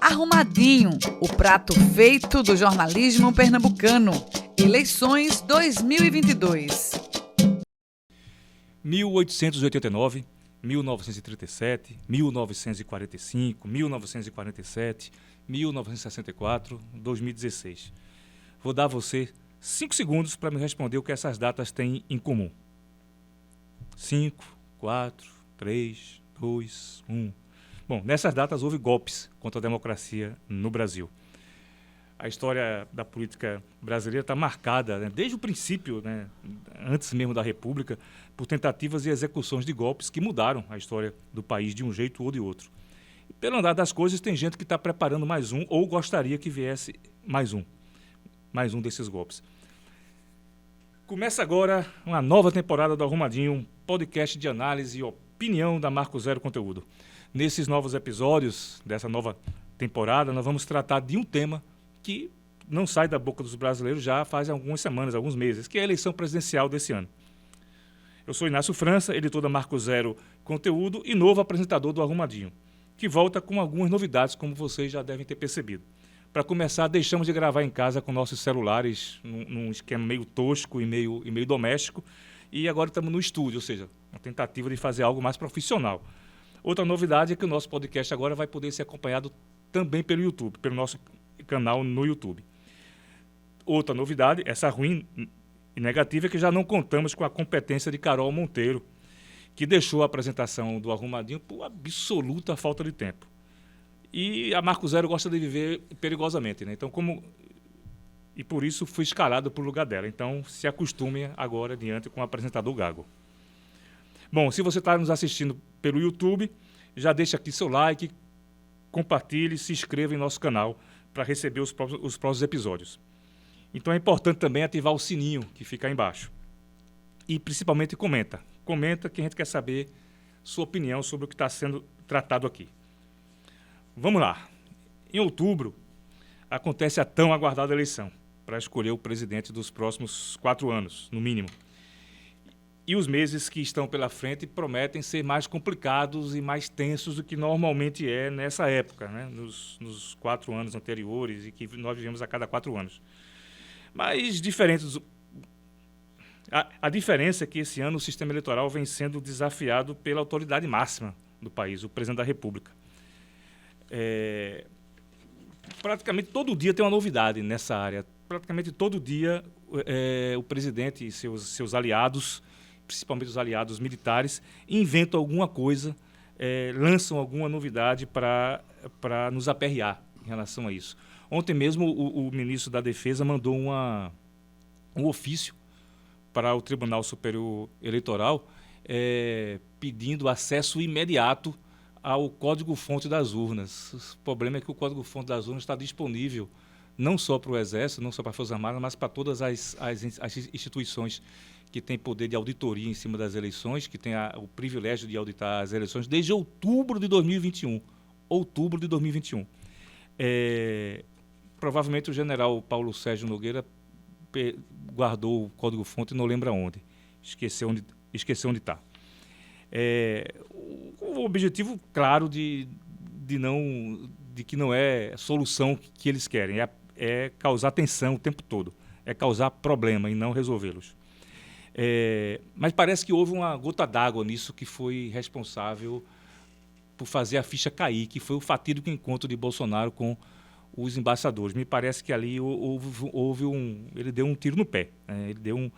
Arrumadinho, o prato feito do jornalismo pernambucano. Eleições 2022. 1889, 1937, 1945, 1947, 1964, 2016. Vou dar a você 5 segundos para me responder o que essas datas têm em comum. 5, 4, 3, 2, 1. Bom, nessas datas houve golpes contra a democracia no Brasil. A história da política brasileira está marcada, né, desde o princípio, né, antes mesmo da República, por tentativas e execuções de golpes que mudaram a história do país de um jeito ou de outro. E, pelo andar das coisas, tem gente que está preparando mais um ou gostaria que viesse mais um desses golpes. Começa agora uma nova temporada do Arrumadinho, um podcast de análise e opinião da Marco Zero Conteúdo. Nesses novos episódios dessa nova temporada, nós vamos tratar de um tema que não sai da boca dos brasileiros já faz algumas semanas, alguns meses, que é a eleição presidencial desse ano. Eu sou Inácio França, editor da Marco Zero Conteúdo e novo apresentador do Arrumadinho, que volta com algumas novidades, como vocês já devem ter percebido. Para começar, deixamos de gravar em casa com nossos celulares, num esquema meio tosco e meio doméstico, e agora estamos no estúdio, ou seja, uma tentativa de fazer algo mais profissional. Outra novidade é que o nosso podcast agora vai poder ser acompanhado também pelo YouTube, pelo nosso canal no YouTube. Outra novidade, essa ruim e negativa, é que já não contamos com a competência de Carol Monteiro, que deixou a apresentação do Arrumadinho por absoluta falta de tempo. E a Marco Zero gosta de viver perigosamente, né? Então, e por isso fui escalado para o lugar dela. Então, se acostume agora adiante com o apresentador Gago. Bom, se você está nos assistindo pelo YouTube, já deixa aqui seu like, compartilhe, se inscreva em nosso canal para receber os próximos episódios. Então é importante também ativar o sininho que fica aí embaixo. E principalmente comenta. Comenta que a gente quer saber sua opinião sobre o que está sendo tratado aqui. Vamos lá. Em outubro, acontece a tão aguardada eleição para escolher o presidente dos próximos 4 anos, no mínimo. E os meses que estão pela frente prometem ser mais complicados e mais tensos do que normalmente é nessa época, né? Nos 4 anos anteriores e que nós vivemos a cada 4 anos. Mas diferentes. A diferença é que esse ano o sistema eleitoral vem sendo desafiado pela autoridade máxima do país, o presidente da República. Praticamente todo dia tem uma novidade nessa área. Praticamente todo dia o presidente e seus aliados, principalmente os aliados militares, inventam alguma coisa, lançam alguma novidade para nos aperrear em relação a isso. Ontem mesmo o ministro da Defesa mandou um ofício para o Tribunal Superior Eleitoral pedindo acesso imediato ao código-fonte das urnas. O problema é que o código-fonte das urnas está disponível não só para o Exército, não só para as Forças Armadas, mas para todas as instituições que têm poder de auditoria em cima das eleições, que têm o privilégio de auditar as eleições desde outubro de 2021. Outubro de 2021. Provavelmente o general Paulo Sérgio Nogueira guardou o código-fonte e não lembra onde. Esqueceu onde está. O objetivo, claro, de que não é a solução que eles querem, é causar tensão o tempo todo, é causar problema e não resolvê-los. Mas parece que houve uma gota d'água nisso que foi responsável por fazer a ficha cair, que foi o fatídico encontro de Bolsonaro com os embaixadores. Me parece que ali ele deu um tiro no pé. Ele deu um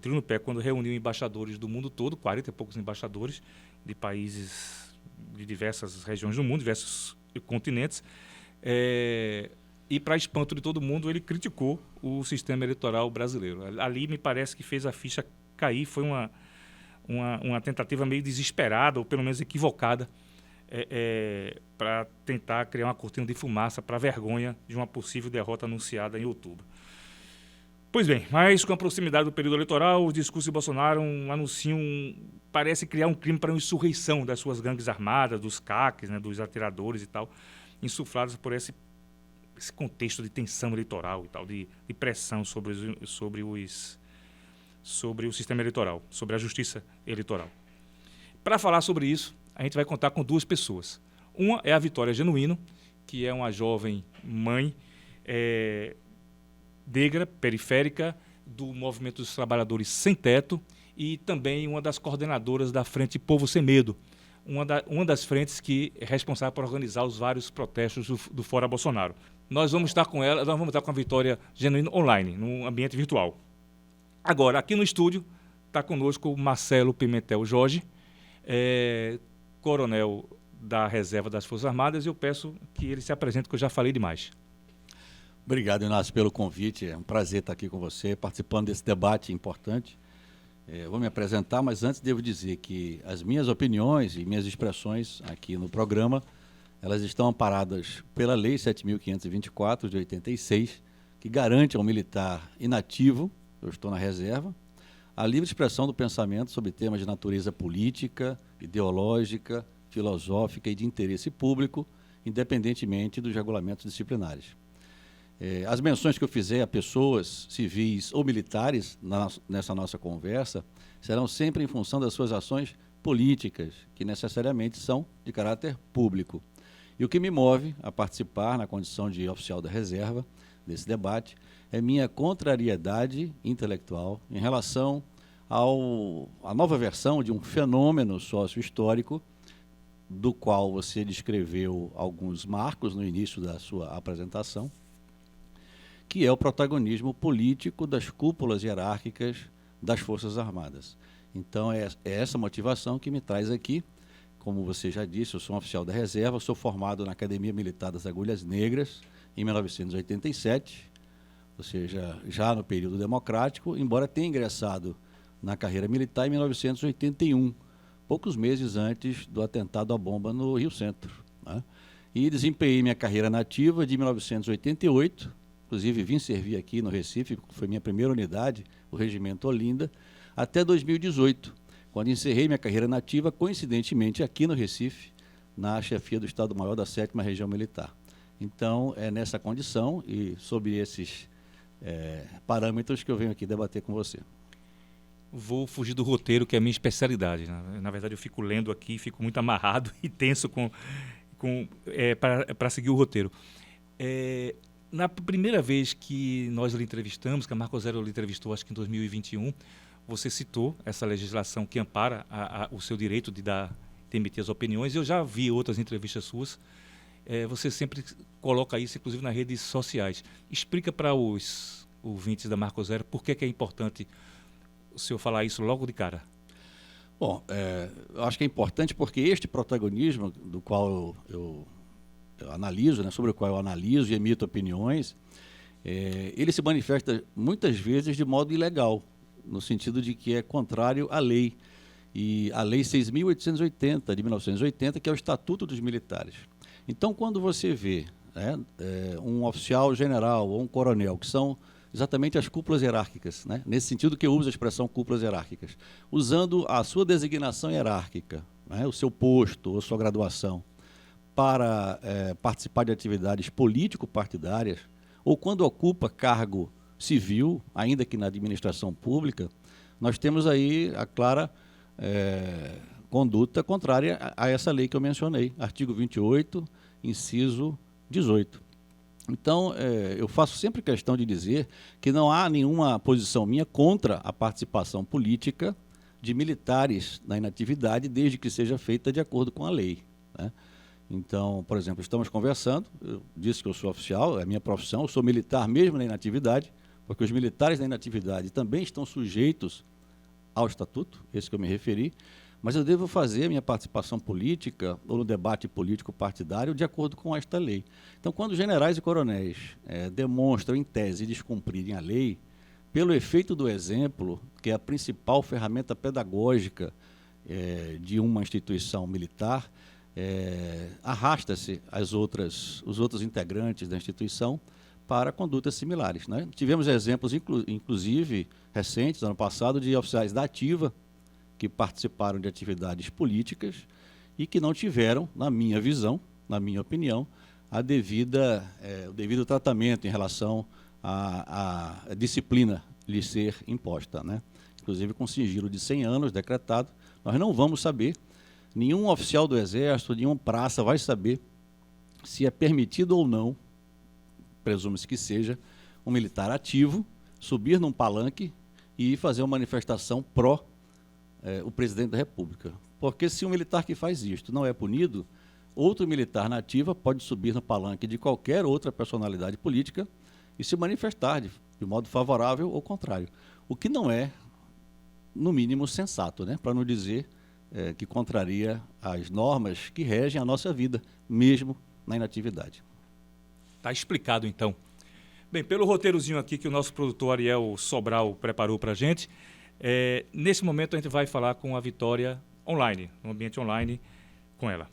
tiro no pé quando reuniu embaixadores do mundo todo, 40 e poucos embaixadores de países de diversas regiões do mundo, diversos continentes, e para espanto de todo mundo, ele criticou o sistema eleitoral brasileiro. Ali me parece que fez a ficha cair, foi uma tentativa meio desesperada, ou pelo menos equivocada, para tentar criar uma cortina de fumaça para a vergonha de uma possível derrota anunciada em outubro. Pois bem, mas com a proximidade do período eleitoral, os discursos de Bolsonaro parece criar um clima para uma insurreição das suas gangues armadas, dos CACs, né, dos atiradores e tal, insuflados por esse contexto de tensão eleitoral e tal, de pressão sobre o sistema eleitoral, sobre a justiça eleitoral. Para falar sobre isso, a gente vai contar com 2 pessoas. Uma é a Vitória Genuíno, que é uma jovem mãe negra, periférica, do Movimento dos Trabalhadores Sem Teto e também uma das coordenadoras da Frente Povo Sem Medo, uma das frentes que é responsável por organizar os vários protestos do Fora Bolsonaro. Nós vamos estar com ela, nós vamos estar com a Vitória Genuíno online, num ambiente virtual. Agora, aqui no estúdio, está conosco o Marcelo Pimentel Jorge, coronel da Reserva das Forças Armadas, e eu peço que ele se apresente, que eu já falei demais. Obrigado, Inácio, pelo convite. É um prazer estar aqui com você, participando desse debate importante. Vou me apresentar, mas antes devo dizer que as minhas opiniões e minhas expressões aqui no programa, elas estão amparadas pela Lei 7.524, de 86, que garante ao militar inativo, eu estou na reserva, a livre expressão do pensamento sobre temas de natureza política, ideológica, filosófica e de interesse público, independentemente dos regulamentos disciplinares. As menções que eu fizer a pessoas civis ou militares nessa nossa conversa serão sempre em função das suas ações políticas, que necessariamente são de caráter público. E o que me move a participar na condição de oficial da reserva desse debate é minha contrariedade intelectual em relação à nova versão de um fenômeno sócio-histórico do qual você descreveu alguns marcos no início da sua apresentação, que é o protagonismo político das cúpulas hierárquicas das Forças Armadas. Então, é essa motivação que me traz aqui. Como você já disse, eu sou um oficial da reserva, sou formado na Academia Militar das Agulhas Negras, em 1987, ou seja, já no período democrático, embora tenha ingressado na carreira militar em 1981, poucos meses antes do atentado à bomba no Rio Centro, né? E desempenhei minha carreira nativa de 1988, inclusive vim servir aqui no Recife, foi minha primeira unidade, o Regimento Olinda, até 2018, quando encerrei minha carreira nativa, coincidentemente aqui no Recife, na chefia do Estado-Maior da 7ª Região Militar. Então, é nessa condição e sob esses parâmetros que eu venho aqui debater com você. Vou fugir do roteiro, que é a minha especialidade. Na verdade, eu fico lendo aqui, fico muito amarrado e tenso para seguir o roteiro. Na primeira vez que nós lhe entrevistamos, que a Marco Zero lhe entrevistou, acho que em 2021, você citou essa legislação que ampara o seu direito de emitir as opiniões. Eu já vi outras entrevistas suas. Você sempre coloca isso, inclusive, nas redes sociais. Explica para os ouvintes da Marco Zero por que é importante o senhor falar isso logo de cara. Bom, eu acho que é importante porque este protagonismo do qual eu analiso, né, sobre o qual eu analiso e emito opiniões, ele se manifesta muitas vezes de modo ilegal, no sentido de que é contrário à lei. E a Lei 6.880, de 1980, que é o Estatuto dos Militares. Então, quando você vê um oficial general ou um coronel, que são exatamente as cúpulas hierárquicas, né, nesse sentido que eu uso a expressão cúpulas hierárquicas, usando a sua designação hierárquica, né, o seu posto ou sua graduação, para participar de atividades político-partidárias, ou quando ocupa cargo civil, ainda que na administração pública, nós temos aí a clara conduta contrária a essa lei que eu mencionei, artigo 28, inciso 18. Então, eu faço sempre questão de dizer que não há nenhuma posição minha contra a participação política de militares na inatividade, desde que seja feita de acordo com a lei, né? Então, por exemplo, estamos conversando, eu disse que eu sou oficial, é a minha profissão, eu sou militar mesmo na inatividade, porque os militares na inatividade também estão sujeitos ao estatuto, esse que eu me referi, mas eu devo fazer a minha participação política ou no debate político partidário de acordo com esta lei. Então, quando generais e coronéis demonstram, em tese, descumprirem a lei, pelo efeito do exemplo, que é a principal ferramenta pedagógica de uma instituição militar, arrasta-se os outros integrantes da instituição para condutas similares, né? Tivemos exemplos, inclusive, recentes, ano passado, de oficiais da ativa que participaram de atividades políticas e que não tiveram, na minha visão, na minha opinião, o devido tratamento em relação à disciplina lhe ser imposta, né? Inclusive com sigilo de 100 anos decretado. Nós não vamos saber, nenhum oficial do Exército, nenhum praça vai saber se é permitido ou não, presume-se que seja, um militar ativo subir num palanque e fazer uma manifestação pró o presidente da República. Porque se um militar que faz isto não é punido, outro militar na ativa pode subir no palanque de qualquer outra personalidade política e se manifestar de modo favorável ou contrário. O que não é, no mínimo, sensato, né? Para não dizer que contraria as normas que regem a nossa vida, mesmo na inatividade. Está explicado, então. Bem, pelo roteirozinho aqui que o nosso produtor Ariel Sobral preparou para a gente, nesse momento a gente vai falar com a Vitória online, no ambiente online, com ela.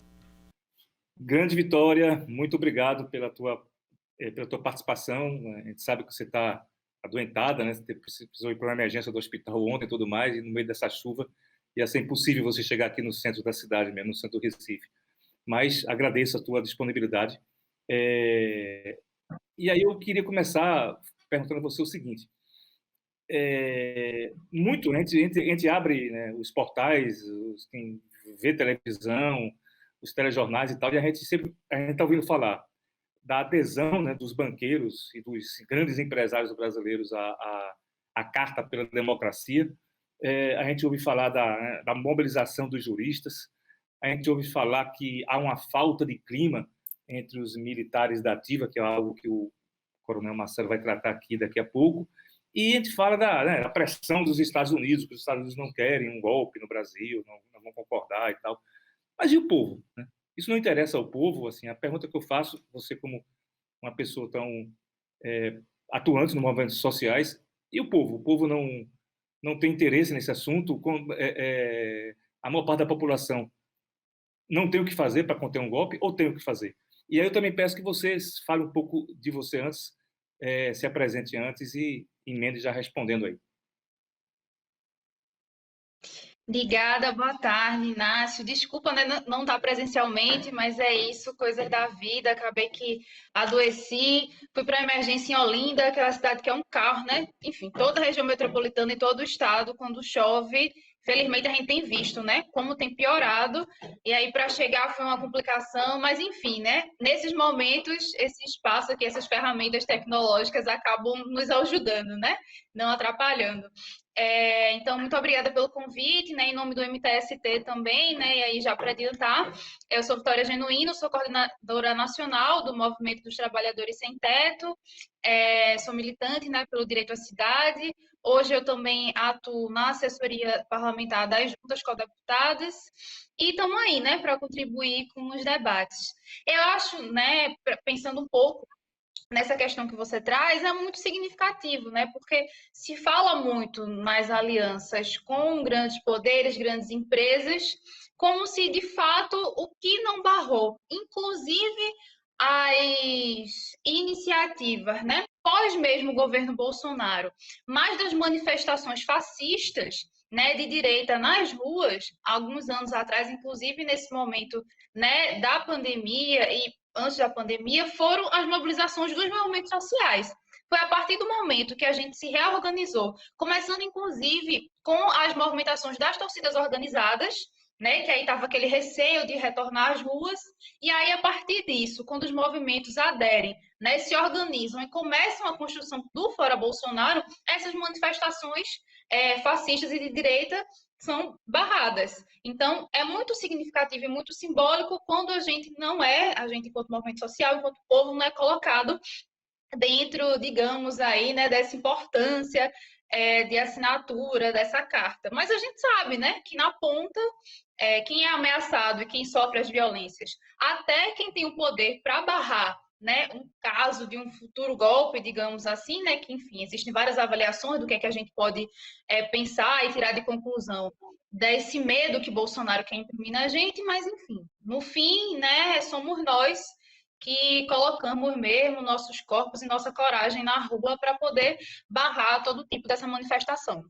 Grande Vitória, muito obrigado pela tua participação. A gente sabe que você está adoentada, né? Você precisou ir para uma emergência do hospital ontem e tudo mais, e no meio dessa chuva ia ser impossível você chegar aqui no centro da cidade mesmo, no centro do Recife. Mas agradeço a tua disponibilidade. E aí eu queria começar perguntando a você o seguinte. A gente abre, né, os portais, quem vê televisão, os telejornais e tal, e a gente está ouvindo falar da adesão, né, dos banqueiros e dos grandes empresários brasileiros à Carta pela Democracia. A gente ouve falar da mobilização dos juristas, a gente ouve falar que há uma falta de clima entre os militares da ativa, que é algo que o Coronel Marcelo vai tratar aqui daqui a pouco, e a gente fala da pressão dos Estados Unidos, que os Estados Unidos não querem um golpe no Brasil, não vão concordar e tal. Mas e o povo, né? Isso não interessa ao povo? Assim, a pergunta que eu faço, você como uma pessoa tão atuante nos movimentos sociais, e o povo? O povo não tem interesse nesse assunto? A maior parte da população não tem o que fazer para conter um golpe ou tem o que fazer? E aí eu também peço que você fale um pouco de você antes, se apresente antes e emende já respondendo aí. Obrigada, boa tarde, Inácio. Desculpa, né, não estar presencialmente, mas é isso, coisas da vida. Acabei que adoeci, fui para a emergência em Olinda, aquela cidade que é um caos, né? Enfim, toda a região metropolitana e todo o estado, quando chove, felizmente a gente tem visto, né, como tem piorado. E aí para chegar foi uma complicação, mas enfim, né? Nesses momentos, esse espaço aqui, essas ferramentas tecnológicas acabam nos ajudando, né? Não atrapalhando. Então, muito obrigada pelo convite, né, em nome do MTST também, né, e aí já para adiantar, eu sou Vitória Genuíno, sou coordenadora nacional do Movimento dos Trabalhadores Sem Teto, sou militante, né, pelo direito à cidade, hoje eu também atuo na assessoria parlamentar das juntas co-deputadas, e estamos aí, né, para contribuir com os debates. Eu acho, né, pensando um pouco nessa questão que você traz, é muito significativo, né? Porque se fala muito nas alianças com grandes poderes, grandes empresas, como se, de fato, o que não barrou, inclusive as iniciativas, né? Pós mesmo o governo Bolsonaro, mais das manifestações fascistas, né, de direita nas ruas, alguns anos atrás, inclusive nesse momento, né, da pandemia e antes da pandemia, foram as mobilizações dos movimentos sociais. Foi a partir do momento que a gente se reorganizou, começando inclusive com as movimentações das torcidas organizadas, né, que aí estava aquele receio de retornar às ruas, e aí a partir disso, quando os movimentos aderem, né, se organizam e começam a construção do Fora Bolsonaro, essas manifestações fascistas e de direita são barradas. Então, é muito significativo e muito simbólico quando a gente enquanto movimento social, enquanto povo, não é colocado dentro, digamos aí, né, dessa importância de assinatura dessa carta. Mas a gente sabe, né, que na ponta, quem é ameaçado e quem sofre as violências, até quem tem o poder para barrar, né, um caso de um futuro golpe, digamos assim, né, que, enfim, existem várias avaliações do que é que a gente pode pensar e tirar de conclusão desse medo que Bolsonaro quer imprimir na gente, mas, enfim, no fim, né, somos nós que colocamos mesmo nossos corpos e nossa coragem na rua para poder barrar todo tipo dessa manifestação.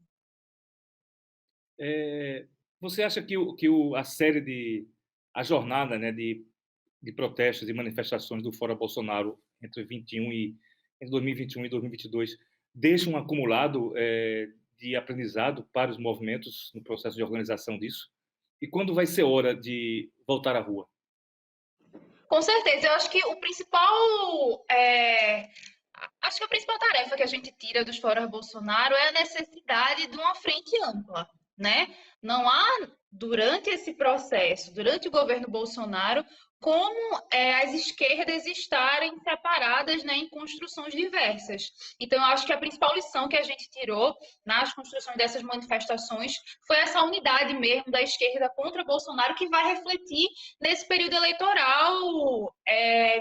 Você acha que a jornada, né, de protestos e manifestações do Fora Bolsonaro entre 2021 e 2022 deixa um acumulado de aprendizado para os movimentos no processo de organização disso? E quando vai ser hora de voltar à rua? Com certeza, eu acho que o principal, acho que a principal tarefa que a gente tira dos Fora Bolsonaro é a necessidade de uma frente ampla, né? Não há, durante esse processo, durante o governo Bolsonaro, como as esquerdas estarem separadas, né, em construções diversas. Então, eu acho que a principal lição que a gente tirou nas construções dessas manifestações foi essa unidade mesmo da esquerda contra Bolsonaro, que vai refletir nesse período eleitoral,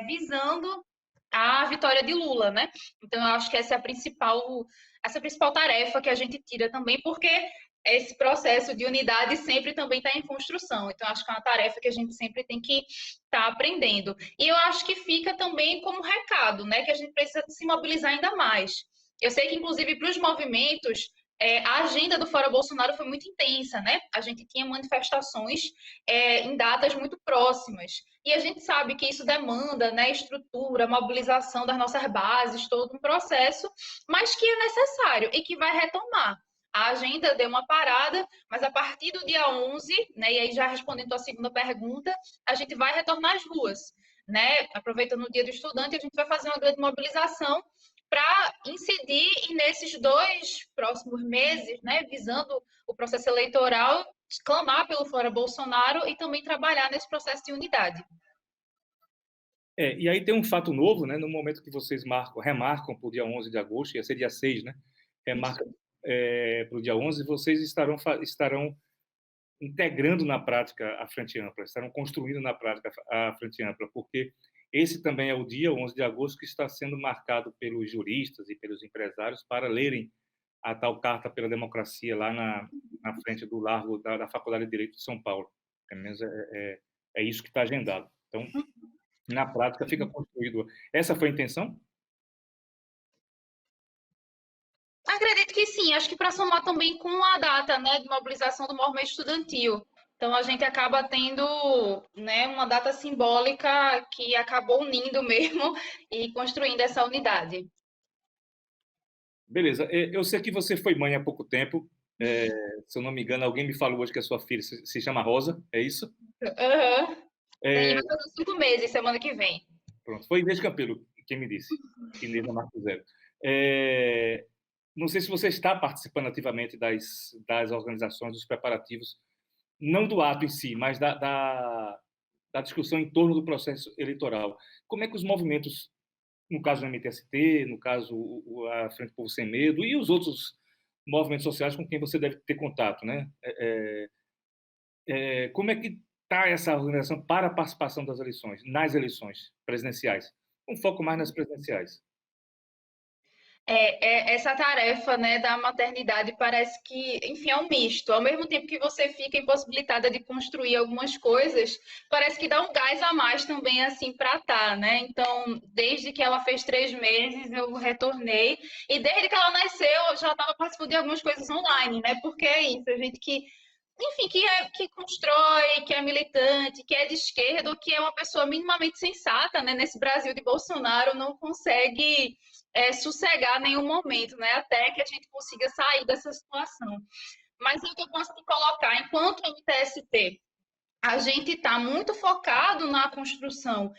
visando a vitória de Lula, né? Então, eu acho que essa é a principal tarefa que a gente tira também, porque esse processo de unidade sempre também está em construção. Então, acho que é uma tarefa que a gente sempre tem que estar aprendendo. E eu acho que fica também como recado, né? Que a gente precisa se mobilizar ainda mais. Eu sei que, inclusive, para os movimentos, a agenda do Fora Bolsonaro foi muito intensa, né? A gente tinha manifestações em datas muito próximas. E a gente sabe que isso demanda, né, estrutura, mobilização das nossas bases, todo um processo, mas que é necessário e que vai retomar. A agenda deu uma parada, mas a partir do dia 11, né, e aí já respondendo a segunda pergunta, a gente vai retornar às ruas, né? Aproveitando o Dia do Estudante, a gente vai fazer uma grande mobilização para incidir e nesses 2 próximos meses, né, visando o processo eleitoral, clamar pelo Fora Bolsonaro e também trabalhar nesse processo de unidade. E aí tem um fato novo, né? No momento que vocês remarcam para o dia 11 de agosto, ia ser dia 6, né? Remarca para o dia 11, vocês estarão integrando na prática a Frente Ampla, estarão construindo na prática a Frente Ampla, porque esse também é o dia 11 de agosto que está sendo marcado pelos juristas e pelos empresários para lerem a tal Carta pela Democracia lá na frente do largo da Faculdade de Direito de São Paulo. Pelo menos é isso que está agendado. Então, na prática, fica construído. Essa foi a intenção? Acredito que sim, acho que para somar também com a data, né, de mobilização do movimento estudantil. Então a gente acaba tendo, né, uma data simbólica que acabou unindo mesmo e construindo essa unidade. Beleza. Eu sei que você foi mãe há pouco tempo. Se eu não me engano, alguém me falou hoje que a sua filha se chama Rosa, é isso? Uhum. Vai fazer 5 meses semana que vem. Pronto, foi Inês Campelo quem me disse. Inês da Marco Zero. Não sei se você está participando ativamente das organizações, dos preparativos, não do ato em si, mas da discussão em torno do processo eleitoral. Como é que os movimentos, no caso do MTST, no caso a Frente Povo Sem Medo e os outros movimentos sociais com quem você deve ter contato, né? Como é que está essa organização para a participação nas eleições presidenciais? Um foco mais nas presidenciais. Essa tarefa, né, da maternidade parece que, enfim, é um misto. Ao mesmo tempo que você fica impossibilitada de construir algumas coisas, parece que dá um gás a mais também, assim, para estar, né? Então, desde que ela fez 3 meses, eu retornei. E desde que ela nasceu, eu já estava participando de algumas coisas online, né? Porque é isso, a gente que, enfim, que constrói, que é militante, que é de esquerda, ou que é uma pessoa minimamente sensata, né? Nesse Brasil de Bolsonaro, não consegue sossegar nenhum momento, né? Até que a gente consiga sair dessa situação. Mas o que eu posso te colocar, enquanto MTST, a gente está muito focado na construção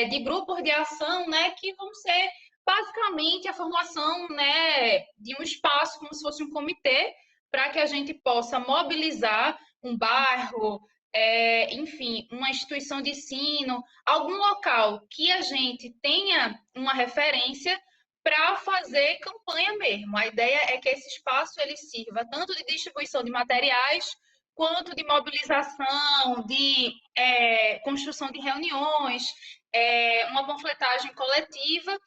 de grupos de ação, né? Que vão ser basicamente a formação, né, de um espaço como se fosse um comitê para que a gente possa mobilizar um bairro, enfim, uma instituição de ensino, algum local que a gente tenha uma referência para fazer campanha mesmo. A ideia é que esse espaço ele sirva tanto de distribuição de materiais, quanto de mobilização, de construção de reuniões, uma panfletagem coletiva,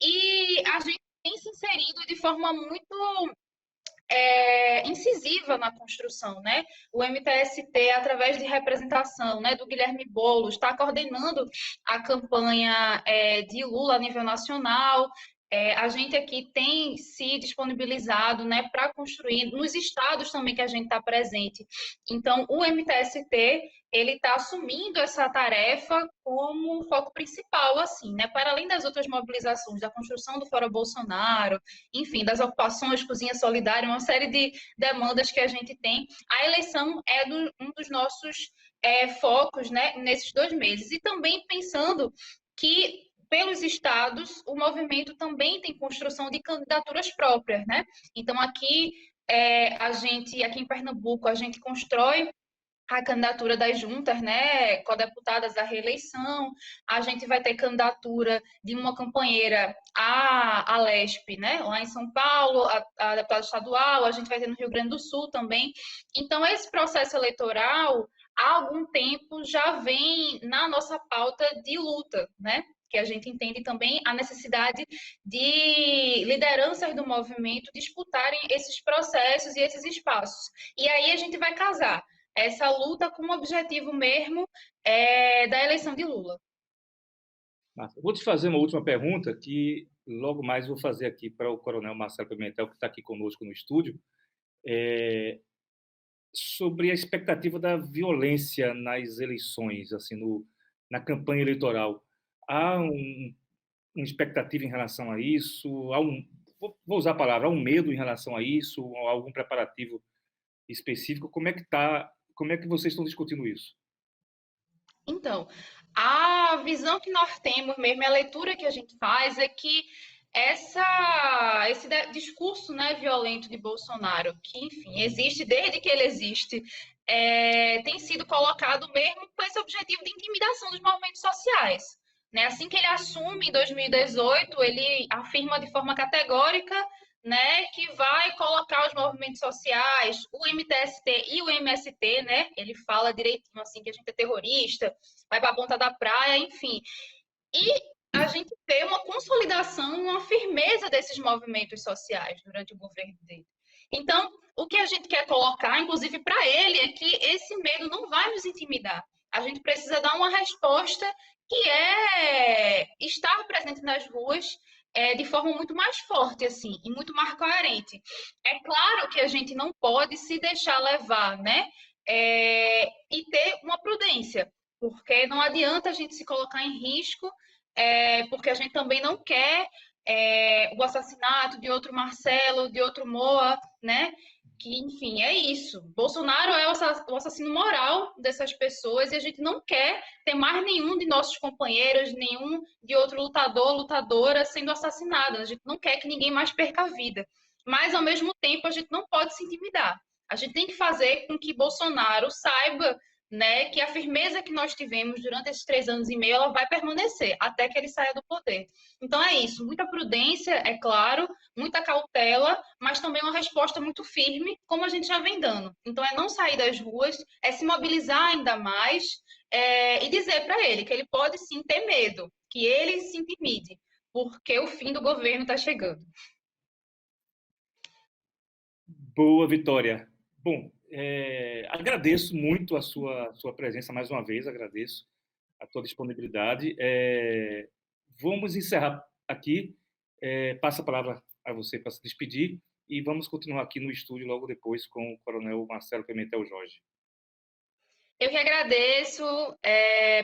e a gente tem se inserido de forma muito incisiva na construção, né? O MTST, através de representação, né, do Guilherme Boulos, está coordenando a campanha de Lula a nível nacional. A gente aqui tem se disponibilizado, né, para construir nos estados também que a gente está presente. Então, o MTST ele está assumindo essa tarefa como foco principal, assim, né? Para além das outras mobilizações, da construção do Fora Bolsonaro, enfim, das ocupações, cozinha solidária, uma série de demandas que a gente tem. A eleição é um dos nossos focos, né, nesses 2 meses. E também pensando que, pelos estados, o movimento também tem construção de candidaturas próprias, né? Então, aqui em Pernambuco, a gente constrói a candidatura das juntas, né, codeputadas à reeleição, a gente vai ter candidatura de uma companheira à Lesp, né, lá em São Paulo, a deputada estadual, a gente vai ter no Rio Grande do Sul também. Então, esse processo eleitoral, há algum tempo, já vem na nossa pauta de luta, né, que a gente entende também a necessidade de lideranças do movimento disputarem esses processos e esses espaços. E aí a gente vai casar essa luta com o objetivo mesmo da eleição de Lula. Vou te fazer uma última pergunta que logo mais vou fazer aqui para o Coronel Marcelo Pimentel, que está aqui conosco no estúdio, sobre a expectativa da violência nas eleições, assim, na campanha eleitoral. Há uma expectativa em relação a isso? Vou usar a palavra, há um medo em relação a isso? Ou algum preparativo específico? Como é que vocês estão discutindo isso? Então, a visão que nós temos mesmo, a leitura que a gente faz é que esse discurso, né, violento de Bolsonaro, que, enfim, existe desde que ele existe, tem sido colocado mesmo com esse objetivo de intimidação dos movimentos sociais. Né? Assim que ele assume em 2018, ele afirma de forma categórica, né, que vai colocar os movimentos sociais, o MTST e o MST, né? Ele fala direitinho assim que a gente é terrorista, vai para a ponta da praia, enfim. E a gente vê uma consolidação, uma firmeza desses movimentos sociais durante o governo dele. Então, o que a gente quer colocar, inclusive para ele, é que esse medo não vai nos intimidar. A gente precisa dar uma resposta que é estar presente nas ruas de forma muito mais forte, assim, e muito mais coerente. É claro que a gente não pode se deixar levar, né? E ter uma prudência, porque não adianta a gente se colocar em risco, porque a gente também não quer o assassinato de outro Marcelo, de outro Moa, né? Que, enfim, é isso. Bolsonaro é o assassino moral dessas pessoas e a gente não quer ter mais nenhum de nossos companheiros, nenhum de outro lutador, lutadora sendo assassinado. A gente não quer que ninguém mais perca a vida. Mas, ao mesmo tempo, a gente não pode se intimidar. A gente tem que fazer com que Bolsonaro saiba, né, que a firmeza que nós tivemos durante esses 3 anos e meio, ela vai permanecer até que ele saia do poder. Então é isso, muita prudência, é claro, muita cautela, mas também uma resposta muito firme, como a gente já vem dando. Então é não sair das ruas, é se mobilizar ainda mais e dizer para ele que ele pode sim ter medo, que ele se intimide, porque o fim do governo está chegando. Boa, Vitória. Bom, agradeço muito a sua presença mais uma vez, agradeço a tua disponibilidade. Vamos encerrar aqui, passo a palavra a você para se despedir e vamos continuar aqui no estúdio logo depois com o Coronel Marcelo Pimentel Jorge. Eu que agradeço,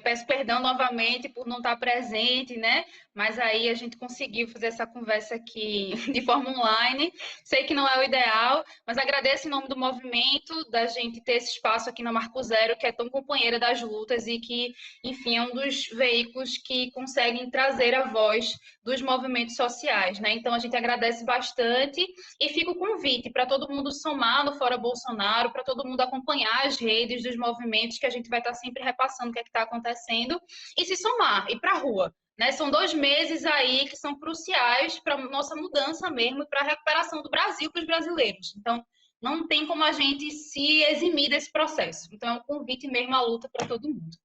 peço perdão novamente por não estar presente, né? Mas aí a gente conseguiu fazer essa conversa aqui de forma online. Sei que não é o ideal, mas agradeço em nome do movimento, da gente ter esse espaço aqui na Marco Zero, que é tão companheira das lutas e que, enfim, é um dos veículos que conseguem trazer a voz dos movimentos sociais, né? Então a gente agradece bastante e fica o convite para todo mundo somar no Fora Bolsonaro, para todo mundo acompanhar as redes dos movimentos, que a gente vai estar sempre repassando o que é que está acontecendo e se somar, ir para a rua. Né? São 2 meses aí que são cruciais para a nossa mudança mesmo e para a recuperação do Brasil para os brasileiros. Então, não tem como a gente se eximir desse processo. Então, é um convite mesmo à luta para todo mundo.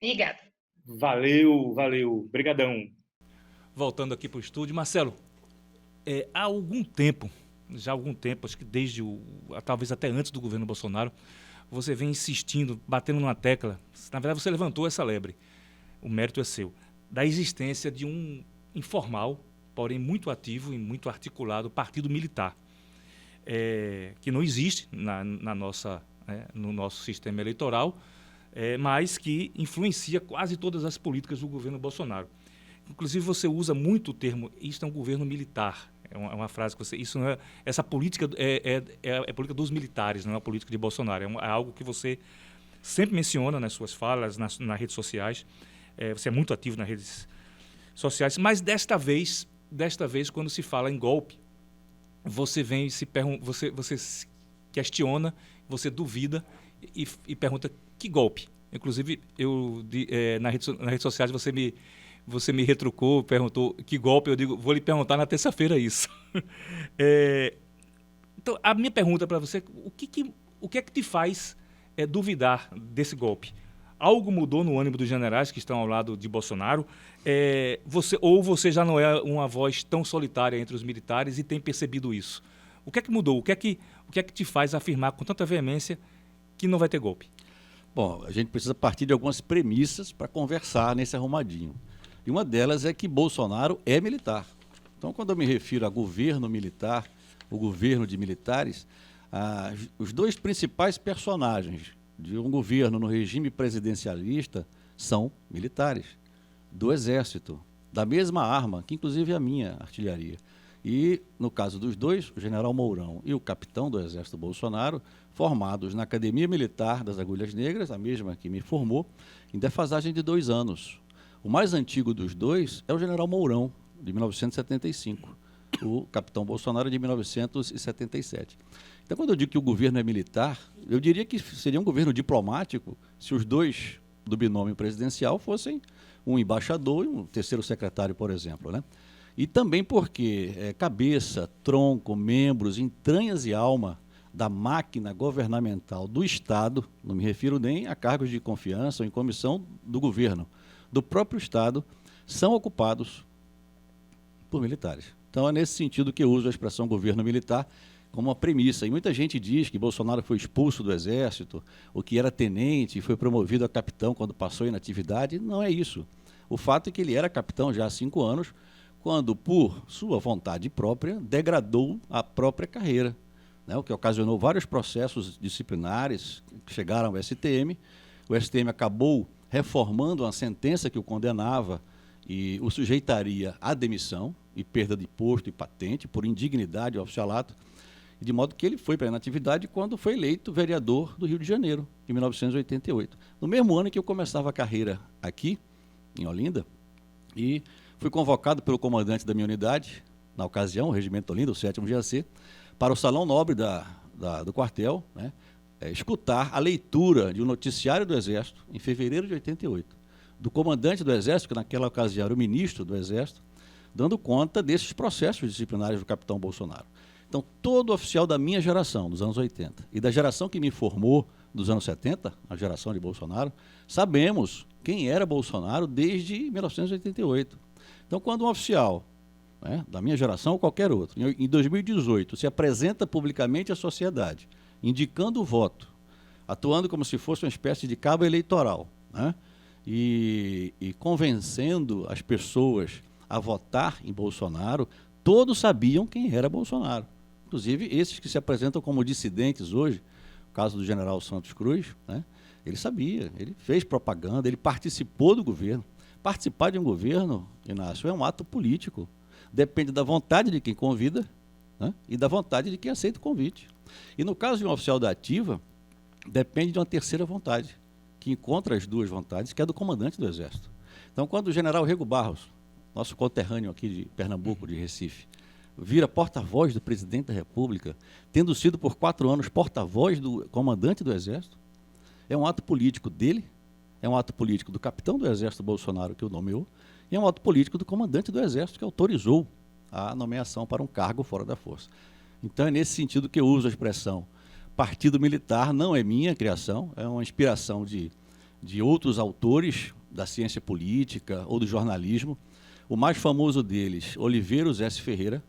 Obrigada. Valeu, valeu. Obrigadão. Voltando aqui para o estúdio, Marcelo, há algum tempo, acho que desde talvez até antes do governo Bolsonaro, você vem insistindo, batendo numa tecla, na verdade você levantou essa lebre, o mérito é seu, da existência de um informal, porém muito ativo e muito articulado partido militar, que não existe no nosso sistema eleitoral, mas que influencia quase todas as políticas do governo Bolsonaro. Inclusive você usa muito o termo, isto é um governo militar. É uma frase que isso não é, essa política é a política dos militares, não é a política de Bolsonaro. É algo que você sempre menciona nas suas falas, nas redes sociais. Você é muito ativo nas redes sociais, mas desta vez, quando se fala em golpe, você vem você se questiona, você duvida e pergunta que golpe. Inclusive, nas redes sociais você me retrucou, perguntou que golpe. Eu digo, vou lhe perguntar na terça-feira isso. Então, a minha pergunta para você, o que é que te faz duvidar desse golpe? Algo mudou no ânimo dos generais que estão ao lado de Bolsonaro? Você já não é uma voz tão solitária entre os militares e tem percebido isso? O que é que mudou? O que é que te faz afirmar com tanta veemência que não vai ter golpe? Bom, a gente precisa partir de algumas premissas para conversar nesse arrumadinho. E uma delas é que Bolsonaro é militar. Então, quando eu me refiro a governo militar, o governo de militares, os dois principais personagens de um governo no regime presidencialista são militares, do Exército, da mesma arma, que inclusive é a minha artilharia. E, no caso dos dois, o general Mourão e o capitão do Exército Bolsonaro, formados na Academia Militar das Agulhas Negras, a mesma que me formou, em defasagem de 2 anos. O mais antigo dos dois é o general Mourão, de 1975. O capitão Bolsonaro, de 1977. Então, quando eu digo que o governo é militar, eu diria que seria um governo diplomático se os dois do binômio presidencial fossem um embaixador e um terceiro secretário, por exemplo, né? E também porque cabeça, tronco, membros, entranhas e alma da máquina governamental do Estado, não me refiro nem a cargos de confiança ou em comissão do governo, do próprio Estado, são ocupados por militares. Então, é nesse sentido que eu uso a expressão governo militar como uma premissa. E muita gente diz que Bolsonaro foi expulso do Exército, ou que era tenente e foi promovido a capitão quando passou inatividade. Não é isso. O fato é que ele era capitão já há 5 anos, quando, por sua vontade própria, degradou a própria carreira, né? O que ocasionou vários processos disciplinares que chegaram ao STM. O STM acabou reformando uma sentença que o condenava e o sujeitaria à demissão e perda de posto e patente por indignidade ao oficialato, de modo que ele foi para a inatividade quando foi eleito vereador do Rio de Janeiro, em 1988. No mesmo ano em que eu começava a carreira aqui, em Olinda, e fui convocado pelo comandante da minha unidade, na ocasião, o Regimento Olinda, o 7º GAC, para o Salão Nobre do quartel, né, escutar a leitura de um noticiário do Exército, em fevereiro de 88, do comandante do Exército, que naquela ocasião era o ministro do Exército, dando conta desses processos disciplinares do capitão Bolsonaro. Então, todo oficial da minha geração, dos anos 80, e da geração que me formou dos anos 70, a geração de Bolsonaro, sabemos quem era Bolsonaro desde 1988. Então, quando um oficial, né, da minha geração ou qualquer outro, em 2018, se apresenta publicamente à sociedade, indicando o voto, atuando como se fosse uma espécie de cabo eleitoral, né, e convencendo as pessoas a votar em Bolsonaro, todos sabiam quem era Bolsonaro. Inclusive, esses que se apresentam como dissidentes hoje, o caso do general Santos Cruz, né, ele sabia, ele fez propaganda, ele participou do governo. Participar de um governo, Inácio, é um ato político. Depende da vontade de quem convida, né, e da vontade de quem aceita o convite. E no caso de um oficial da ativa, depende de uma terceira vontade, que encontra as duas vontades, que é do comandante do Exército. Então, quando o general Rego Barros, nosso conterrâneo aqui de Pernambuco, de Recife, vira porta-voz do presidente da República, tendo sido por 4 anos porta-voz do comandante do Exército, é um ato político dele, é um ato político do capitão do Exército Bolsonaro, que o nomeou, e é um ato político do comandante do Exército, que autorizou a nomeação para um cargo fora da força. Então, é nesse sentido que eu uso a expressão partido militar, não é minha criação, é uma inspiração de outros autores da ciência política ou do jornalismo. O mais famoso deles, Oliveiros S. Ferreira,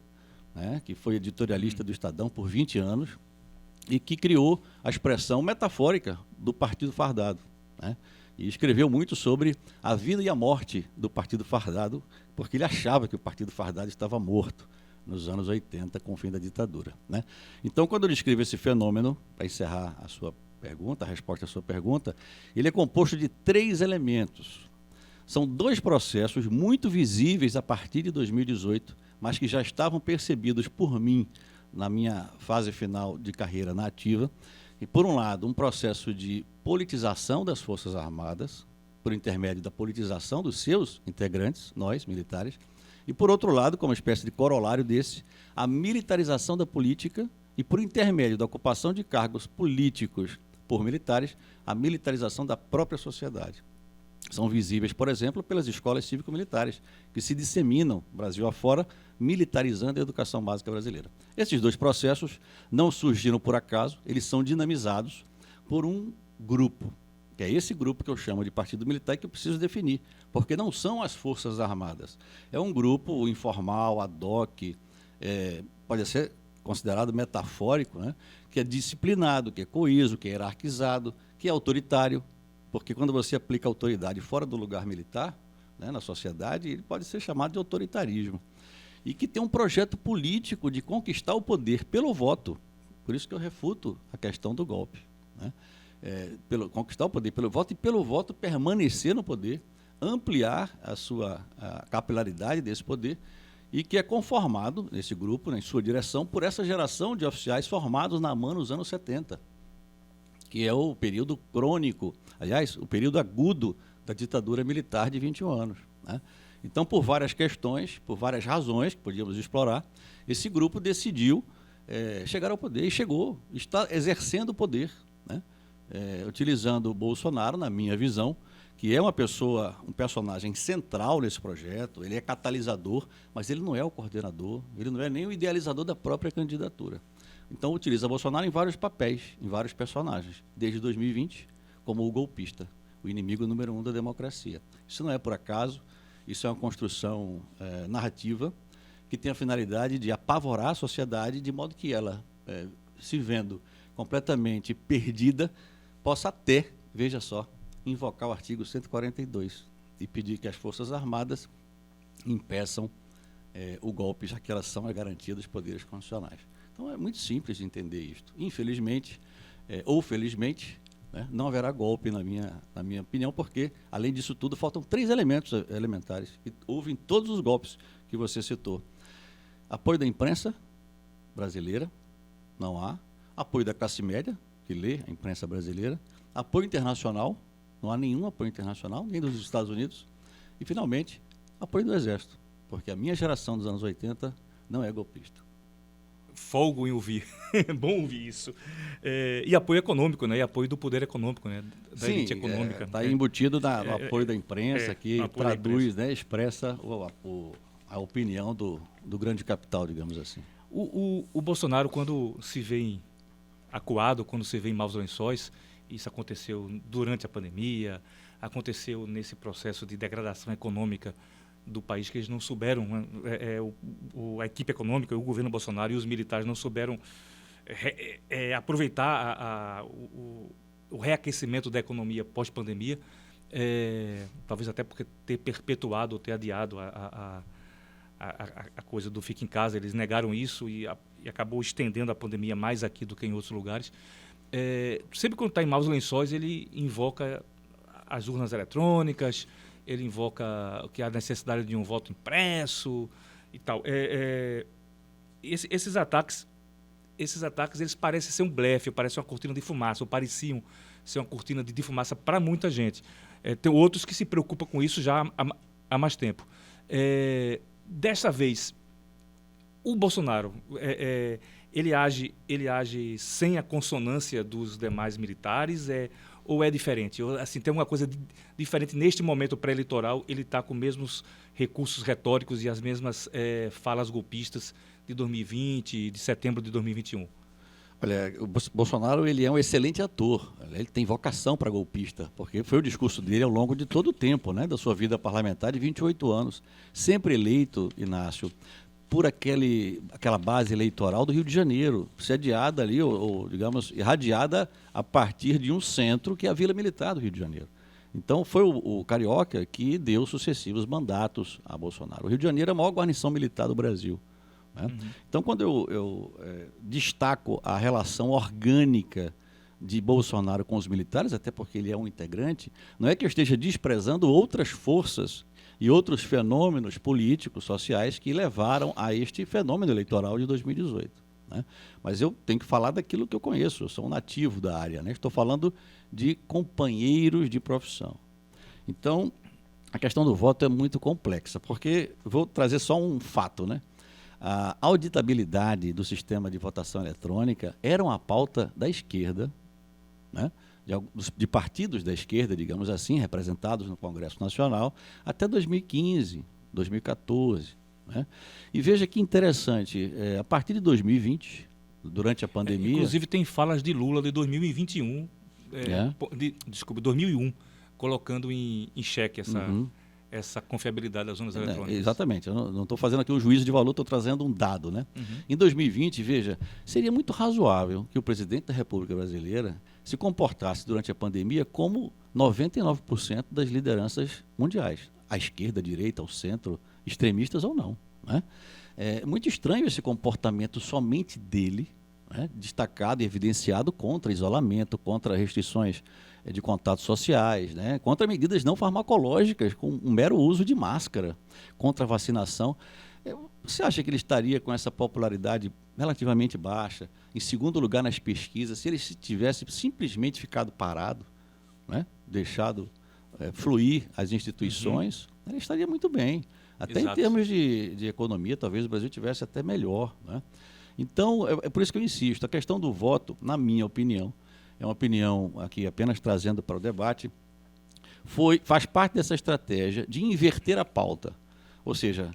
né, que foi editorialista do Estadão por 20 anos e que criou a expressão metafórica do Partido Fardado, né, e escreveu muito sobre a vida e a morte do Partido Fardado, porque ele achava que o Partido Fardado estava morto nos anos 80, com o fim da ditadura, né? Então, quando ele escreve esse fenômeno, para encerrar a sua pergunta, a resposta à sua pergunta, ele é composto de 3 elementos. São 2 processos muito visíveis a partir de 2018, mas que já estavam percebidos por mim na minha fase final de carreira na ativa, E, por um lado, um processo de politização das Forças Armadas, por intermédio da politização dos seus integrantes, nós, militares, e, por outro lado, como espécie de corolário desse, a militarização da política e, por intermédio da ocupação de cargos políticos por militares, a militarização da própria sociedade. São visíveis, por exemplo, pelas escolas cívico-militares, que se disseminam, Brasil afora, militarizando a educação básica brasileira. Esses dois processos não surgiram por acaso, eles são dinamizados por um grupo, que é esse grupo que eu chamo de Partido Militar e que eu preciso definir, porque não são as Forças Armadas. É um grupo informal, ad hoc, pode ser considerado metafórico, né? Que é disciplinado, que é coeso, que é hierarquizado, que é autoritário, porque quando você aplica autoridade fora do lugar militar, né, na sociedade, ele pode ser chamado de autoritarismo. E que tem um projeto político de conquistar o poder pelo voto. Por isso que eu refuto a questão do golpe, né? Conquistar o poder pelo voto e pelo voto permanecer no poder, ampliar a capilaridade desse poder, e que é conformado, nesse grupo, em sua direção, por essa geração de oficiais formados na AMAN nos anos 70, que é o período crônico, aliás, o período agudo da ditadura militar de 21 anos. Né? Então, por várias questões, por várias razões que podíamos explorar, esse grupo decidiu chegar ao poder e chegou, está exercendo o poder, né? Utilizando o Bolsonaro, na minha visão, que é um personagem central nesse projeto, ele é catalisador, mas ele não é o coordenador, ele não é nem o idealizador da própria candidatura. Então, utiliza Bolsonaro em vários papéis, em vários personagens, desde 2020, como o golpista, o inimigo número 1 da democracia. Isso não é por acaso, isso é uma construção narrativa que tem a finalidade de apavorar a sociedade, de modo que ela, se vendo completamente perdida, possa até, veja só, invocar o artigo 142 e pedir que as Forças Armadas impeçam o golpe, já que elas são a garantia dos poderes constitucionais. Então, é muito simples de entender isto. Infelizmente, ou felizmente, né, não haverá golpe, na minha opinião, porque, além disso tudo, faltam 3 elementos elementares que houve em todos os golpes que você citou. Apoio da imprensa brasileira, não há. Apoio da classe média, que lê a imprensa brasileira. Apoio internacional, não há nenhum apoio internacional, nem dos Estados Unidos. E, finalmente, apoio do Exército, porque a minha geração dos anos 80 não é golpista. Folgo em ouvir. É bom ouvir isso. E apoio econômico, né? E apoio do poder econômico, né? Da elite econômica. Está embutido no apoio da imprensa, que traduz, né, expressa a opinião do grande capital, digamos assim. O Bolsonaro, quando se vê acuado, quando se vê em maus lençóis, isso aconteceu durante a pandemia, aconteceu nesse processo de degradação econômica do país, que eles não souberam, a equipe econômica, o governo Bolsonaro e os militares não souberam aproveitar o reaquecimento da economia pós-pandemia, talvez até porque ter perpetuado ou ter adiado a coisa do fica em casa, eles negaram isso e acabou estendendo a pandemia mais aqui do que em outros lugares. Sempre quando está em maus lençóis, ele invoca as urnas eletrônicas, ele invoca que a necessidade de um voto impresso e tal. Esses ataques, eles parecem ser um blefe, parecem uma cortina de fumaça, ou pareciam ser uma cortina de fumaça para muita gente. Tem outros que se preocupam com isso já há mais tempo. Dessa vez, o Bolsonaro, ele age sem a consonância dos demais militares, ou é diferente? Assim, tem uma coisa diferente neste momento pré-eleitoral, ele está com os mesmos recursos retóricos e as mesmas falas golpistas de 2020, de setembro de 2021? Olha, o Bolsonaro, ele é um excelente ator, ele tem vocação para golpista, porque foi o discurso dele ao longo de todo o tempo, né, da sua vida parlamentar de 28 anos, sempre eleito, Inácio, por aquela base eleitoral do Rio de Janeiro, sediada ali, ou digamos, irradiada a partir de um centro que é a Vila Militar do Rio de Janeiro. Então, foi o carioca que deu sucessivos mandatos a Bolsonaro. O Rio de Janeiro é a maior guarnição militar do Brasil, né? Uhum. Então, quando eu destaco a relação orgânica de Bolsonaro com os militares, até porque ele é um integrante, não é que eu esteja desprezando outras forças e outros fenômenos políticos, sociais, que levaram a este fenômeno eleitoral de 2018. né? Mas eu tenho que falar daquilo que eu conheço, eu sou um nativo da área, né? Estou falando de companheiros de profissão. Então, a questão do voto é muito complexa, porque vou trazer só um fato, né? A auditabilidade do sistema de votação eletrônica era uma pauta da esquerda, né? De partidos da esquerda, digamos assim, representados no Congresso Nacional, até 2015, 2014. Né? E veja que interessante, a partir de 2020, durante a pandemia... Inclusive tem falas de Lula de 2021, desculpa, 2001, colocando em xeque essa confiabilidade das urnas eletrônicas. Exatamente, eu não estou fazendo aqui um juízo de valor, estou trazendo um dado. Né? Em 2020, veja, seria muito razoável que o presidente da República Brasileira se comportasse durante a pandemia como 99% das lideranças mundiais, à esquerda, à direita, ao centro, extremistas ou não. Né? É muito estranho esse comportamento somente dele, né? Destacado e evidenciado contra isolamento, contra restrições de contatos sociais, né? Contra medidas não farmacológicas, com um mero uso de máscara, contra a vacinação. Você acha que ele estaria com essa popularidade relativamente baixa, em segundo lugar nas pesquisas, se ele tivesse simplesmente ficado parado, né? Deixado fluir as instituições, ele estaria muito bem. Até Exato. Em termos de economia, talvez o Brasil tivesse até melhor. Né? Então, é por isso que eu insisto, a questão do voto, na minha opinião, é uma opinião aqui apenas trazendo para o debate, faz parte dessa estratégia de inverter a pauta. Ou seja,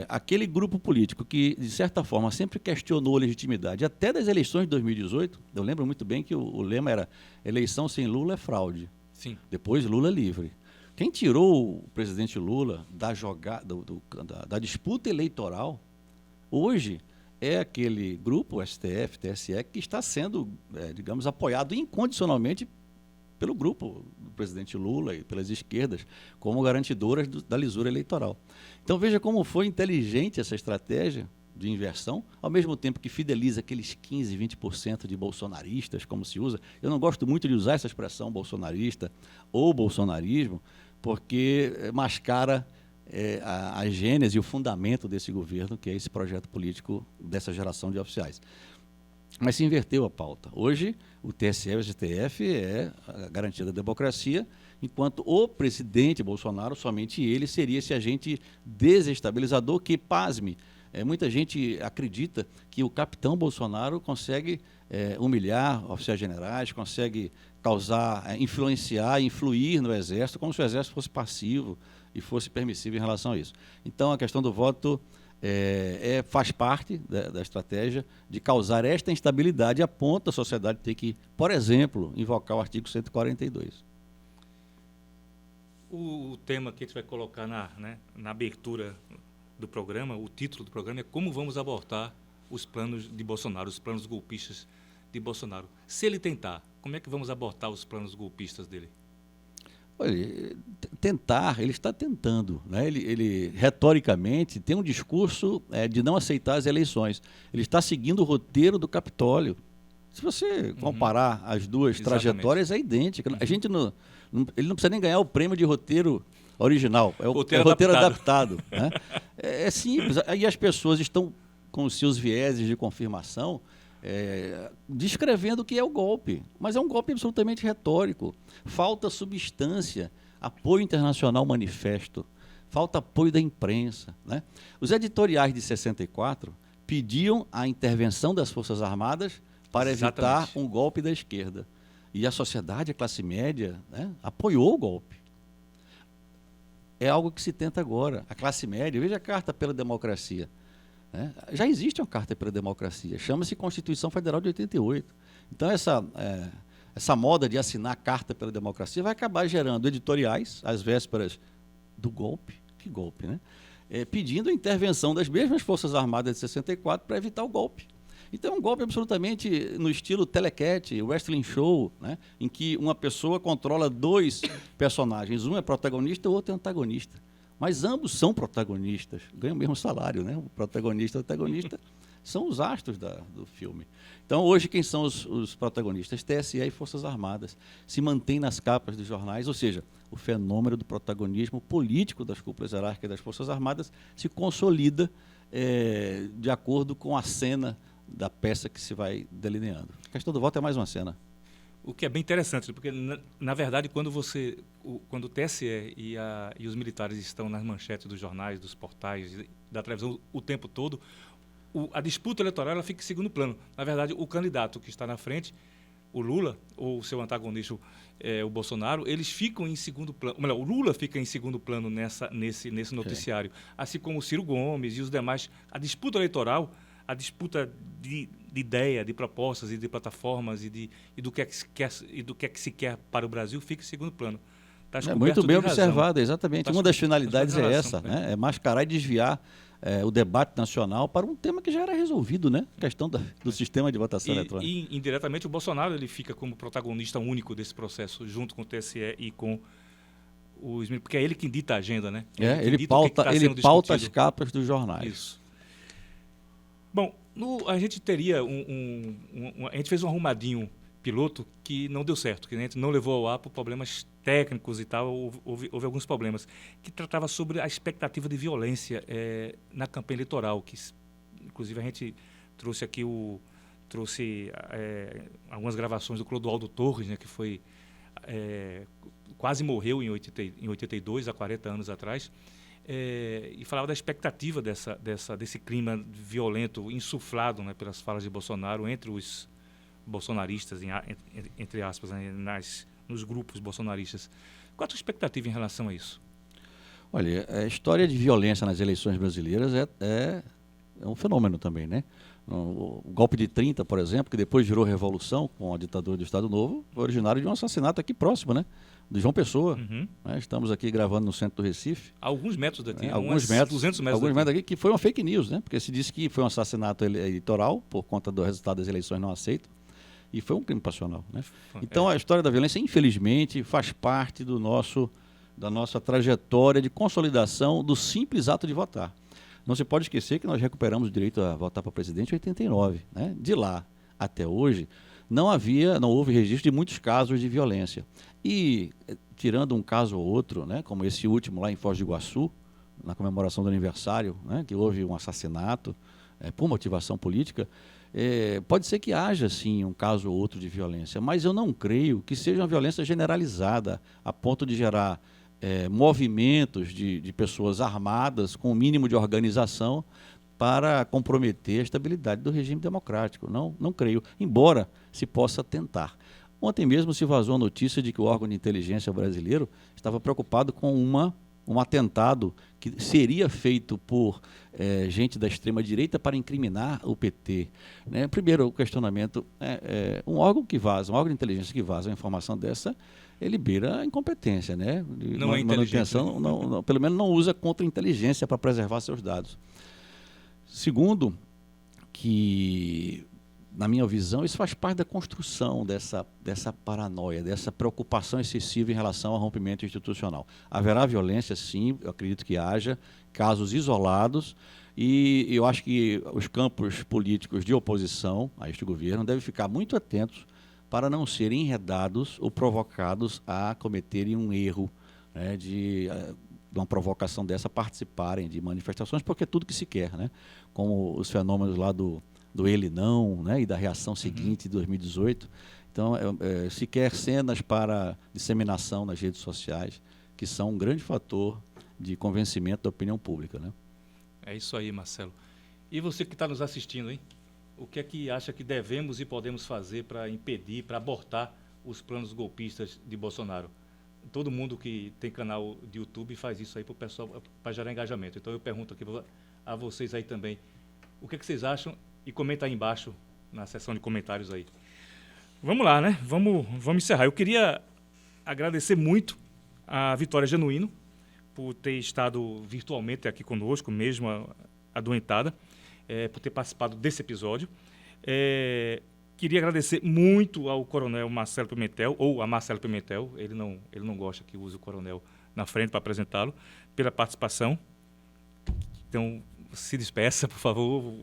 aquele grupo político que, de certa forma, sempre questionou a legitimidade, até das eleições de 2018, eu lembro muito bem que o lema era eleição sem Lula é fraude. Sim. Depois Lula livre. Quem tirou o presidente Lula da disputa eleitoral, hoje, é aquele grupo, o STF, TSE, que está sendo, digamos, apoiado incondicionalmente pelo grupo do presidente Lula e pelas esquerdas, como garantidoras da lisura eleitoral. Então, veja como foi inteligente essa estratégia de inversão, ao mesmo tempo que fideliza aqueles 15%, 20% de bolsonaristas, como se usa. Eu não gosto muito de usar essa expressão bolsonarista ou bolsonarismo, porque mascara a gênese e o fundamento desse governo, que é esse projeto político dessa geração de oficiais. Mas se inverteu a pauta. Hoje, o TSE e o STF é a garantia da democracia, enquanto o presidente Bolsonaro, somente ele, seria esse agente desestabilizador que, pasme, muita gente acredita que o capitão Bolsonaro consegue humilhar oficiais generais, consegue causar, influenciar, influir no Exército, como se o Exército fosse passivo e fosse permissível em relação a isso. Então, a questão do voto faz parte da estratégia de causar esta instabilidade a ponto da sociedade ter que, por exemplo, invocar o artigo 142. O tema que a gente vai colocar na abertura do programa, o título do programa é Como vamos abordar os planos de Bolsonaro, os planos golpistas de Bolsonaro. Se ele tentar, como é que vamos abordar os planos golpistas dele? Olha, ele está tentando. Né? Ele retoricamente, tem um discurso de não aceitar as eleições. Ele está seguindo o roteiro do Capitólio. Se você comparar as duas trajetórias, é idêntica. A gente ele não precisa nem ganhar o prêmio de roteiro original, é o roteiro adaptado. Né? É simples. Aí as pessoas estão com os seus vieses de confirmação, descrevendo o que é o golpe, mas é um golpe absolutamente retórico. Falta substância, apoio internacional manifesto, falta apoio da imprensa. Né? Os editoriais de 64 pediam a intervenção das Forças Armadas para evitar um golpe da esquerda. E a sociedade, a classe média, né, apoiou o golpe. É algo que se tenta agora. A classe média, veja a Carta pela Democracia. Né? Já existe uma Carta pela Democracia, chama-se Constituição Federal de 88. Então, essa moda de assinar a Carta pela Democracia vai acabar gerando editoriais, às vésperas do golpe, que golpe, né? Pedindo a intervenção das mesmas Forças Armadas de 64 para evitar o golpe. Então, é um golpe absolutamente no estilo telecat, wrestling show, né? Em que uma pessoa controla dois personagens, um é protagonista e o outro é antagonista. Mas ambos são protagonistas, ganham o mesmo salário, né? O protagonista e o antagonista são os astros do filme. Então, hoje, quem são os protagonistas? TSE e Forças Armadas. Se mantém nas capas dos jornais, ou seja, o fenômeno do protagonismo político das cúpulas hierárquicas das Forças Armadas se consolida de acordo com a cena da peça que se vai delineando. A questão do voto é mais uma cena. O que é bem interessante, porque, na verdade, quando o TSE e os militares estão nas manchetes dos jornais, dos portais, da televisão o tempo todo, a disputa eleitoral ela fica em segundo plano. Na verdade, o candidato que está na frente, o Lula, ou o seu antagonista, o Bolsonaro, eles ficam em segundo plano. Ou melhor, o Lula fica em segundo plano nesse noticiário. Assim como o Ciro Gomes e os demais. A disputa eleitoral, a disputa de ideia, de propostas e de plataformas e do que é que se quer para o Brasil fica em segundo plano. Tá Muito bem razão. observado, exatamente. Uma das finalidades é essa, né? É mascarar e desviar o debate nacional para um tema que já era resolvido, né? A questão do sistema de votação eletrônica. E, indiretamente, o Bolsonaro ele fica como protagonista único desse processo, junto com o TSE e com os... Porque é ele que dita a agenda, né? Ele pauta as capas dos jornais. Isso. Bom, a gente teria a gente fez um arrumadinho piloto que não deu certo, que a gente não levou ao ar por problemas técnicos e tal, houve alguns problemas, que tratava sobre a expectativa de violência na campanha eleitoral, que inclusive a gente trouxe aqui algumas gravações do Clodoaldo Torres, né, que foi quase morreu em 82, há 40 anos atrás, e falava da expectativa desse clima violento insuflado, né, pelas falas de Bolsonaro entre os bolsonaristas, entre aspas, né, nos grupos bolsonaristas. Qual a tua expectativa em relação a isso? Olha, a história de violência nas eleições brasileiras é um fenômeno também, né? O golpe de 30, por exemplo, que depois virou revolução com a ditadura do Estado Novo, foi originário de um assassinato aqui próximo, né? Do João Pessoa. Uhum. Né? Estamos aqui gravando no centro do Recife. Alguns metros daqui, 200 metros daqui, que foi uma fake news, né? Porque se disse que foi um assassinato eleitoral por conta do resultado das eleições não aceito. E foi um crime passional, né? Então a história da violência, infelizmente, faz parte da nossa trajetória de consolidação do simples ato de votar. Não se pode esquecer que nós recuperamos o direito a votar para presidente em 89. Né? De lá até hoje, não houve registro de muitos casos de violência. E, tirando um caso ou outro, né, como esse último lá em Foz do Iguaçu, na comemoração do aniversário, né, que houve um assassinato por motivação política, pode ser que haja, sim, um caso ou outro de violência, mas eu não creio que seja uma violência generalizada, a ponto de gerar movimentos de pessoas armadas com o mínimo de organização para comprometer a estabilidade do regime democrático. Não creio, embora se possa tentar. Ontem mesmo se vazou a notícia de que o órgão de inteligência brasileiro estava preocupado com um atentado que seria feito por gente da extrema-direita para incriminar o PT. Né? Primeiro, o questionamento um órgão de inteligência que vaza uma informação dessa, ele beira a incompetência, né? Não é inteligente. Pelo menos não usa contra-inteligência para preservar seus dados. Segundo, que, na minha visão, isso faz parte da construção dessa paranoia, dessa preocupação excessiva em relação ao rompimento institucional. Haverá violência, sim, eu acredito que haja, casos isolados, e eu acho que os campos políticos de oposição a este governo devem ficar muito atentos para não serem enredados ou provocados a cometerem um erro, né, de uma provocação dessa, participarem de manifestações, porque é tudo que se quer, né? Como os fenômenos lá do ele não, né, e da reação seguinte de 2018. Então, se quer cenas para disseminação nas redes sociais, que são um grande fator de convencimento da opinião pública, né? É isso aí, Marcelo. E você que está nos assistindo, hein? O que é que acha que devemos e podemos fazer para impedir, para abortar os planos golpistas de Bolsonaro? Todo mundo que tem canal de YouTube faz isso aí para o pessoal, para gerar engajamento. Então eu pergunto aqui a vocês aí também, o que é que vocês acham? E comenta aí embaixo, na seção de comentários aí. Vamos lá, né? Vamos encerrar. Eu queria agradecer muito a Vitória Genuíno por ter estado virtualmente aqui conosco, mesmo adoentada, por ter participado desse episódio. Queria agradecer muito ao Coronel Marcelo Pimentel, ou a Marcelo Pimentel, ele não gosta que use o Coronel na frente para apresentá-lo, pela participação. Então, se despeça, por favor.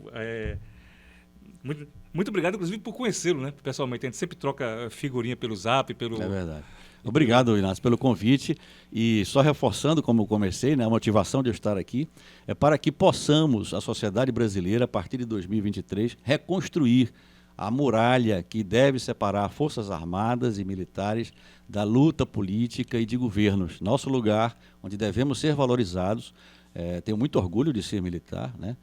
Muito obrigado, inclusive, por conhecê-lo, né, pessoalmente. A gente sempre troca figurinha pelo Zap, É verdade. Obrigado, Inácio, pelo convite. E só reforçando, como eu comecei, né, a motivação de eu estar aqui é para que possamos, a sociedade brasileira, a partir de 2023, reconstruir a muralha que deve separar forças armadas e militares da luta política e de governos. Nosso lugar, onde devemos ser valorizados, tenho muito orgulho de ser militar, né,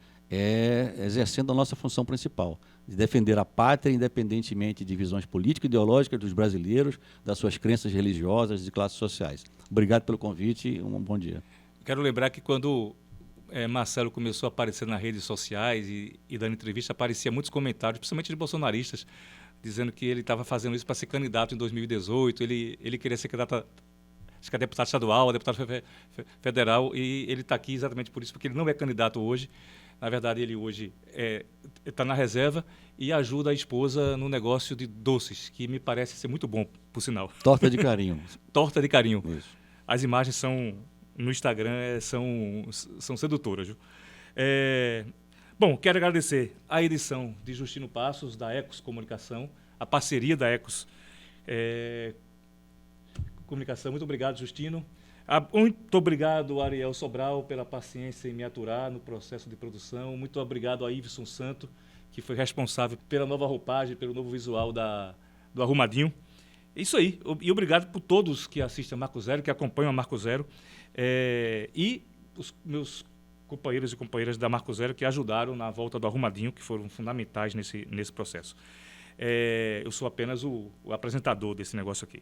exercendo a nossa função principal, de defender a pátria, independentemente de visões políticas e ideológicas dos brasileiros, das suas crenças religiosas e de classes sociais. Obrigado pelo convite e um bom dia. Quero lembrar que quando Marcelo começou a aparecer nas redes sociais e dando entrevista, aparecia muitos comentários, principalmente de bolsonaristas, dizendo que ele estava fazendo isso para ser candidato em 2018, ele queria ser candidato a deputado estadual, a deputado federal, e ele está aqui exatamente por isso, porque ele não é candidato hoje. Na verdade, ele hoje está na reserva e ajuda a esposa no negócio de doces, que me parece ser muito bom, por sinal. Torta de carinho. Torta de carinho. Isso. As imagens no Instagram são sedutoras. Viu? Bom, quero agradecer a edição de Justino Passos, da Ecos Comunicação, a parceria da Ecos Comunicação. Muito obrigado, Justino. Muito obrigado, Ariel Sobral, pela paciência em me aturar no processo de produção. Muito obrigado a Iveson Santo, que foi responsável pela nova roupagem, pelo novo visual do Arrumadinho. É isso aí. E obrigado por todos que assistem a Marco Zero, que acompanham a Marco Zero. E os meus companheiros e companheiras da Marco Zero que ajudaram na volta do Arrumadinho, que foram fundamentais nesse processo. Eu sou apenas o apresentador desse negócio aqui.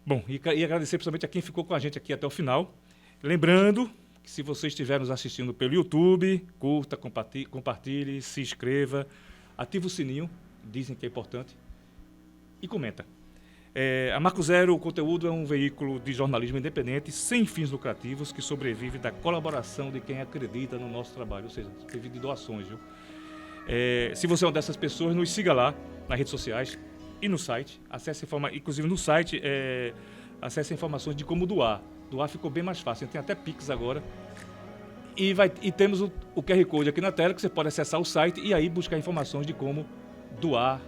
Bom, e agradecer principalmente a quem ficou com a gente aqui até o final. Lembrando que se você estiver nos assistindo pelo YouTube, curta, compartilhe, se inscreva, ative o sininho, dizem que é importante, e comenta. A Marco Zero, o conteúdo é um veículo de jornalismo independente, sem fins lucrativos, que sobrevive da colaboração de quem acredita no nosso trabalho, ou seja, sobrevive de doações. Viu? Se você é uma dessas pessoas, nos siga lá nas redes sociais e no site. Inclusive no site, acesse informações de como doar. Doar ficou bem mais fácil, tem até Pix agora. E temos o QR Code aqui na tela, que você pode acessar o site e aí buscar informações de como doar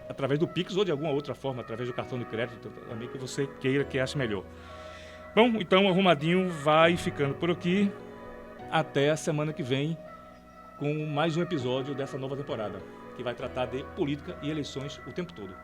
através do Pix ou de alguma outra forma, através do cartão de crédito, também que você queira, que ache melhor. Bom, então o Arrumadinho vai ficando por aqui. Até a semana que vem com mais um episódio dessa nova temporada, que vai tratar de política e eleições o tempo todo.